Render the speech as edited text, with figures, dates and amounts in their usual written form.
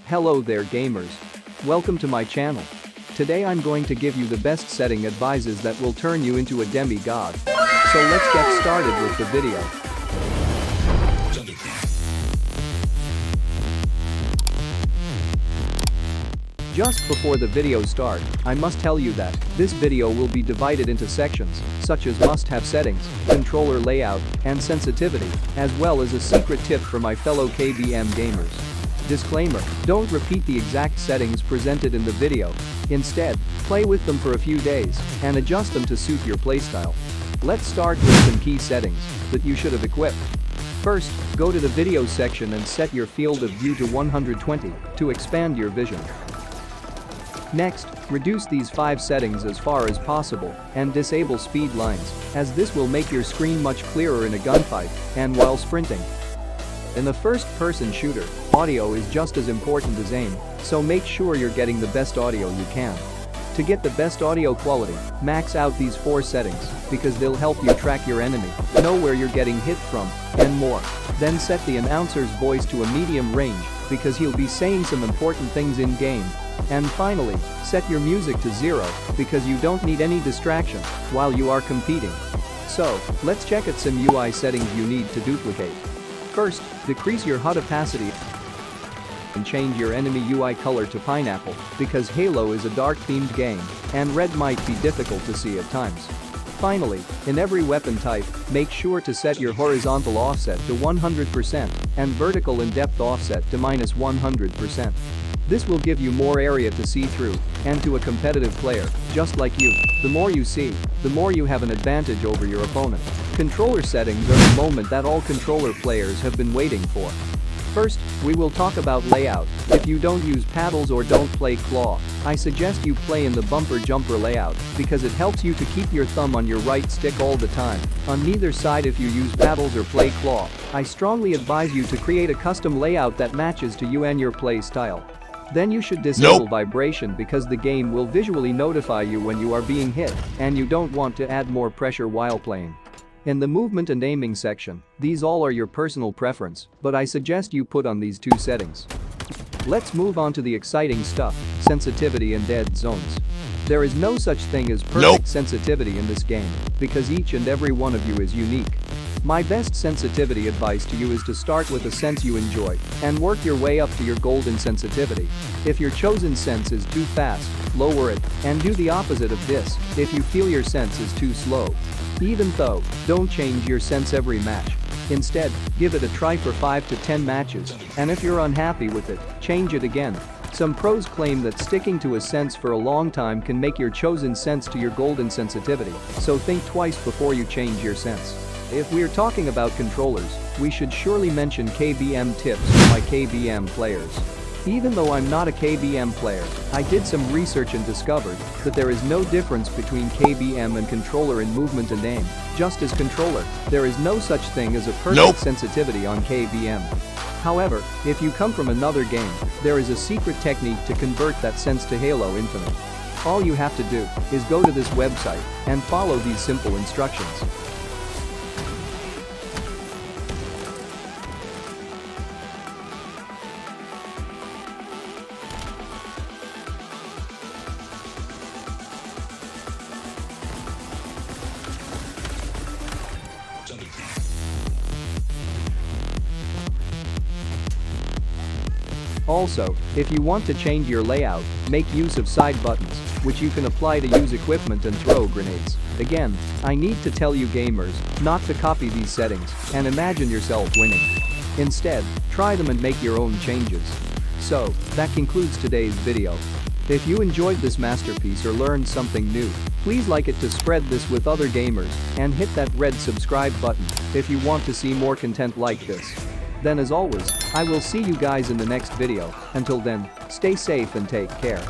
Hello there gamers. Welcome to my channel. Today I'm going to give you the best setting advices that will turn you into a demigod. So let's get started with the video. Just before the video start, I must tell you that this video will be divided into sections, such as must-have settings, controller layout, and sensitivity, as well as a secret tip for my fellow KBM gamers. Disclaimer: don't repeat the exact settings presented in the video. Instead, play with them for a few days and adjust them to suit your playstyle. Let's start with some key settings that you should have equipped. First, go to the video section and set your field of view to 120 to expand your vision. Next, reduce these 5 settings as far as possible and disable speed lines, as this will make your screen much clearer in a gunfight and while sprinting. In the first-person shooter, audio is just as important as aim, so make sure you're getting the best audio you can. To get the best audio quality, max out these 4 settings because they'll help you track your enemy, know where you're getting hit from, and more. Then set the announcer's voice to a medium range because he'll be saying some important things in-game. And finally, set your music to 0 because you don't need any distraction while you are competing. So, let's check at some UI settings you need to duplicate. First, decrease your HUD opacity and change your enemy UI color to pineapple because Halo is a dark-themed game and red might be difficult to see at times. Finally, in every weapon type, make sure to set your horizontal offset to 100% and vertical in-depth offset to -100%. This will give you more area to see through, and to a competitive player, just like you, the more you see, the more you have an advantage over your opponent. Controller settings are the moment that all controller players have been waiting for. First, we will talk about layout. If you don't use paddles or don't play claw, I suggest you play in the bumper jumper layout because it helps you to keep your thumb on your right stick all the time. On neither side, if you use paddles or play claw, I strongly advise you to create a custom layout that matches to you and your play style. Then you should disable vibration because the game will visually notify you when you are being hit and you don't want to add more pressure while playing. In the movement and aiming section, these all are your personal preference, but I suggest you put on these 2 settings. Let's move on to the exciting stuff, sensitivity and dead zones. There is no such thing as perfect sensitivity in this game because each and every one of you is unique. My best sensitivity advice to you is to start with a sense you enjoy and work your way up to your golden sensitivity. If your chosen sense is too fast, lower it and do the opposite of this if you feel your sense is too slow. Even though, don't change your sense every match. Instead, give it a try for 5 to 10 matches, and if you're unhappy with it, change it again. Some pros claim that sticking to a sense for a long time can make your chosen sense to your golden sensitivity, so think twice before you change your sense. If we're talking about controllers, we should surely mention KBM tips for my KBM players. Even though I'm not a KBM player, I did some research and discovered that there is no difference between KBM and controller in movement and aim. Just as controller, there is no such thing as a perfect sensitivity on KBM. However, if you come from another game, there is a secret technique to convert that sense to Halo Infinite. All you have to do is go to this website and follow these simple instructions. Also, if you want to change your layout, make use of side buttons, which you can apply to use equipment and throw grenades. Again, I need to tell you gamers not to copy these settings and imagine yourself winning. Instead, try them and make your own changes. So, that concludes today's video. If you enjoyed this masterpiece or learned something new, please like it to spread this with other gamers and hit that red subscribe button if you want to see more content like this. Then as always, I will see you guys in the next video. Until then, stay safe and take care.